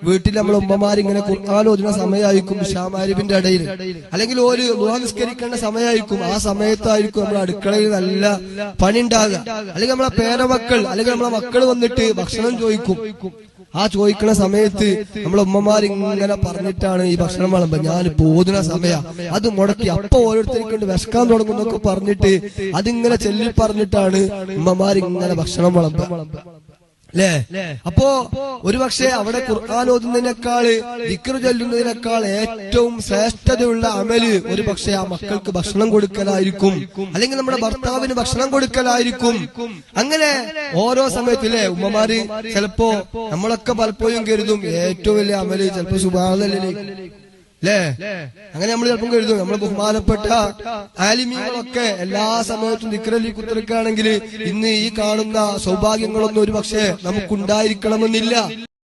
വീട്ടിൽ നമ്മളെ ഉമ്മമാരിങ്ങനെ ഖുർആൻ ഓതുന്ന സമയമായിരിക്കും ഇശാമാരിബിന്റെ ഇടയിൽ, അല്ലെങ്കിൽ ഒരു ദുആ നിസ്കരിക്കേണ്ട സമയമായിരിക്കും. ആ സമയത്തായിരിക്കും നമ്മുടെ അടുക്കളയിൽ നല്ല പണി ഉണ്ടാകുക. അല്ലെങ്കിൽ നമ്മളെ പേരമക്കൾ അല്ലെങ്കിൽ നമ്മളെ മക്കൾ വന്നിട്ട് ഭക്ഷണം ചോദിക്കും. ആ ചോദിക്കുന്ന സമയത്ത് നമ്മളെ ഉമ്മമാരിങ്ങനെ പറഞ്ഞിട്ടാണ് ഈ ഭക്ഷണം വിളമ്പ. ഞാൻ പോതുന്ന സമയ അത് മുടക്കി അപ്പൊ ഓരോരുത്തർക്കൊണ്ട് വിശക്കാൻ തുടങ്ങുന്നൊക്കെ പറഞ്ഞിട്ട് അതിങ്ങനെ ചൊല്ലി പറഞ്ഞിട്ടാണ് ഉമ്മമാരിങ്ങനെ ഭക്ഷണം വിളമ്പ അല്ലേ. അപ്പോ ഒരുപക്ഷെ അവിടെ ഖുർആൻ ഓതുന്നതിനേക്കാൾ ദിക്ർ ചൊല്ലുന്നതിനേക്കാൾ ഏറ്റവും ശ്രേഷ്ഠതയുള്ള അമല് ഒരുപക്ഷെ ആ മക്കൾക്ക് ഭക്ഷണം കൊടുക്കലായിരിക്കും, അല്ലെങ്കിൽ നമ്മുടെ ഭർത്താവിന് ഭക്ഷണം കൊടുക്കലായിരിക്കും. അങ്ങനെ ഓരോ സമയത്തില്ലേ ഉമ്മമാര് ചിലപ്പോ നമ്മളൊക്കെ പലപ്പോഴും കരുതും ഏറ്റവും വലിയ അമല് ചിലപ്പോ സുബ്ഹാനല്ലാഹ് അല്ലേ. അങ്ങനെ നമ്മൾ ചിലപ്പം കരുതും നമ്മളെ ബഹുമാനപ്പെട്ട ആലിമീങ്ങളൊക്കെ എല്ലാ സമയത്തും ദിക്റലി കുത്തിരിക്കുകയാണെങ്കിൽ ഇന്ന് ഈ കാണുന്ന സൗഭാഗ്യങ്ങളൊന്നും ഒരു പക്ഷേ നമുക്കുണ്ടായിരിക്കണമെന്നില്ല.